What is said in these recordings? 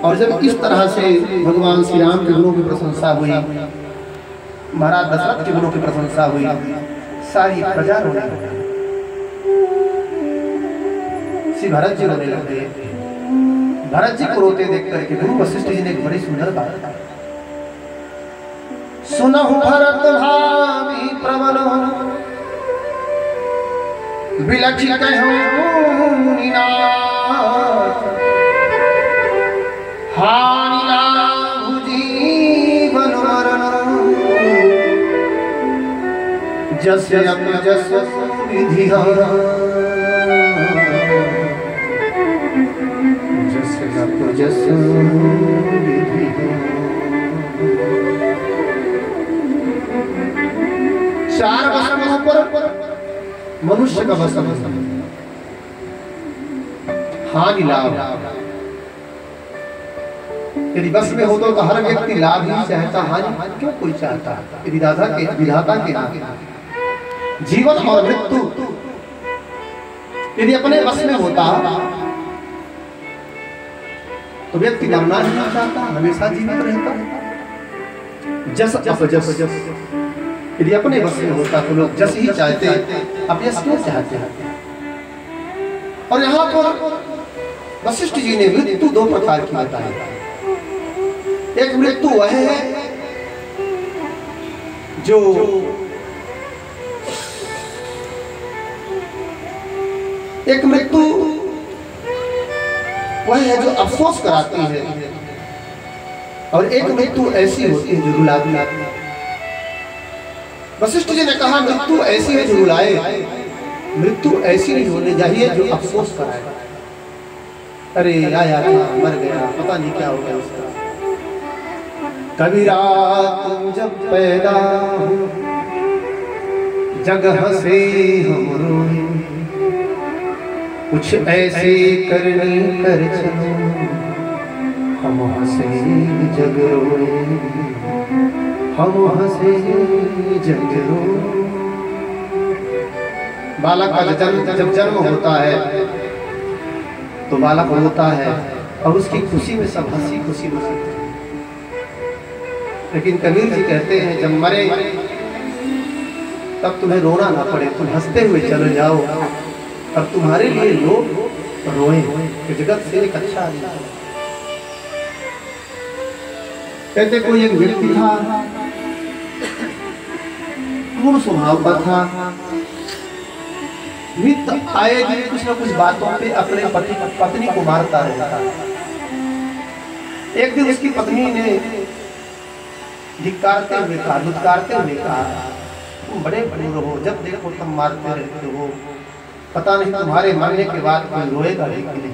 और जब इस तरह से भगवान श्री राम के गुणों की प्रशंसा हुई, महाराज दशरथ के गुणों की प्रशंसा हुई, सारी प्रजा रोने लगी। श्री भरत जी रोने लगे। भरत जी को रोते देख करके गुरु वशिष्ठ जी ने एक बड़ी सुंदर बात कही, सुनहु भरत भावी प्रबल बिलखि कहूं मुनिनाथ, हानि लाभु जीवन मरण, जस जस विधि जस विधि। चार वसनों पर मनुष्य का वसन हानि लाभ। यदि बस में हो तो हर व्यक्ति लाभ ही चाहता, हानि क्यों कोई चाहता? विधाता के जीवन और मृत्यु यदि अपने बस में होता तो व्यक्ति मरना ही नहीं चाहता, हमेशा जीवित रहता। जस अपजस यदि अपने बस में होता तो लोग जस ही चाहते, अपयश क्यों चाहते हैं? और यहाँ पर वशिष्ठ जी ने मृत्यु दो प्रकार की बताई। एक मृत्यु वह है जो अफसोस कराती है, और एक मृत्यु ऐसी होती है जो रुलाती है। वशिष्ठ जी ने कहा मृत्यु ऐसी है जो रुलाए, मृत्यु ऐसी नहीं होनी चाहिए जो अफसोस कराए। अरे आया था, मर गया, पता नहीं क्या हो गया उसका। कबीरा तुम जब पैदा जग हंसे हम रोए, कुछ ऐसे करनी कर चलो हम हंसे जग रोए, हम हंसे जग रोए। बालक का जब जन्म होता है तो बालक होता है और उसकी खुशी में सब हंसी खुशी होती है। लेकिन कबीर जी कहते हैं जब मरे तब तुम्हें रोना ना पड़े, तुम हंसते हुए चले जाओ, अब तुम्हारे लिए लोग रोए कि जगत से एक अच्छा आदमी। कहते कोई एक व्यक्ति था, पूर्ण स्वभाव का था, नित्य आए दिन कुछ न कुछ बातों पे अपने पत्नी को मारता रहता। एक दिन उसकी पत्नी ने धिक्कारते हुए कहा, दुत्कारते हुए कहा, तुम बड़े क्रूर हो, जब देखो तुम मारते रहते हो, पता नहीं तुम्हारे मरने के बाद कोई रोएगा कि नहीं।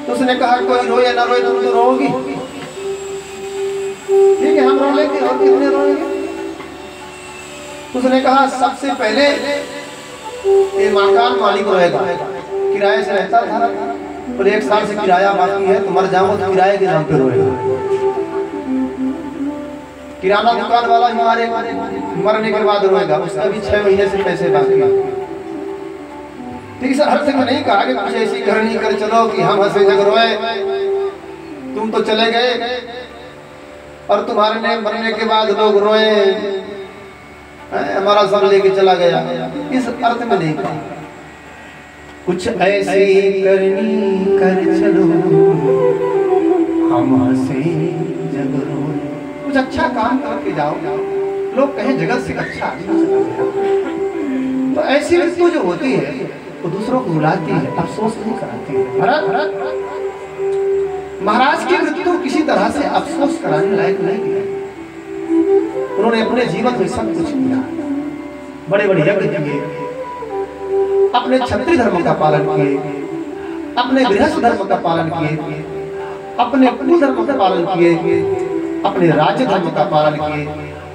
तो उसने कहा कोई रोए ना रोए तुम तो रोओगी, ठीक है हम रो लेंगे, और कितने रोएंगे। उसने कहा सबसे पहले ये मकान मालिक रोएगा, किराए से रहता था और 1 साल से किराया बाकी है, तो मर जाऊंगा तो किराए के नाम पे रोएगा। किराना दुकान वाला हमारे मरने के बाद रोएगा, उसका भी 6 महीने से पैसे बाकी है। ठीक है, हर से नहीं कहा कि कुछ ऐसी करनी कर चलो कि हम हंसे जग रोए, तुम तो चले गए और तुम्हारे ने मरने के बाद लोग रोए, हमारा सब लेके चला गया। इस अर्थ में नहीं कहा, कुछ ऐसी करनी कर चलो हम हंसे जग रोए, कुछ अच्छा काम करके जाओ, लोग कहें जगत से अच्छा आदमी चला गया। तो ऐसी मृत्यु जो होती है वो दूसरों को रुलाती है, अफसोस नहीं कराती है। भरत महाराज की मृत्यु किसी तरह से अफसोस कराने लायक नहीं है। उन्होंने अपने जीवन में सब कुछ किया, बड़े बड़े यज्ञ किए, अपने क्षत्रिय धर्म का पालन किए, अपने गृहस्थ धर्म का पालन किए, अपने कुल धर्म का पालन किए, अपने राज्य धर्म का पालन किए,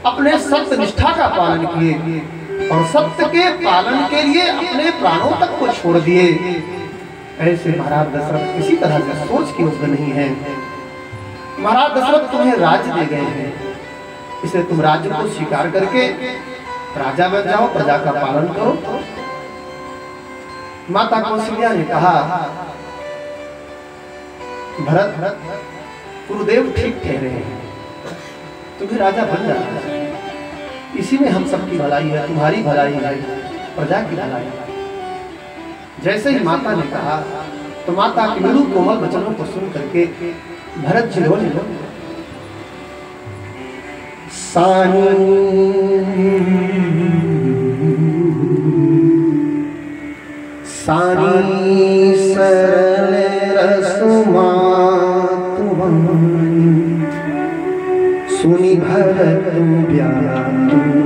अपने सत्य निष्ठा का पालन किए, और सत्य के पालन के लिए अपने प्राणों तक को छोड़ दिए। ऐसे महाराज दशरथ किसी तरह से सोच के योग्य नहीं है। महाराज दशरथ तुम्हें राज्य दे गए हैं, इसलिए तुम राज्य को स्वीकार करके राजा बन जाओ, प्रजा का पालन करो। माता कौशल्या ने कहा भरत गुरुदेव ठीक कह रहे हैं, तुम्हें राजा बन जाना, इसी में हम सबकी भलाई है, तुम्हारी भलाई है, प्रजा की भलाई है। जैसे ही माता ने कहा तो माता के मृदु कोमल वचनों को सुन करके भरत जी रोने लगे। सानी सरल रसमात सुनी भरत व्याकुल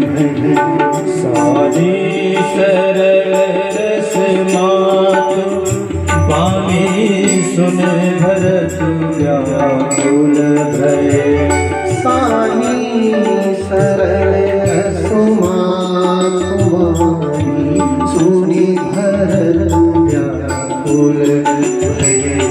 भय। सानी सरल रसमात पामी सुन भरत व्याकुल भय। सानी सरल रसमात सुनी भरत व्याकुल भय।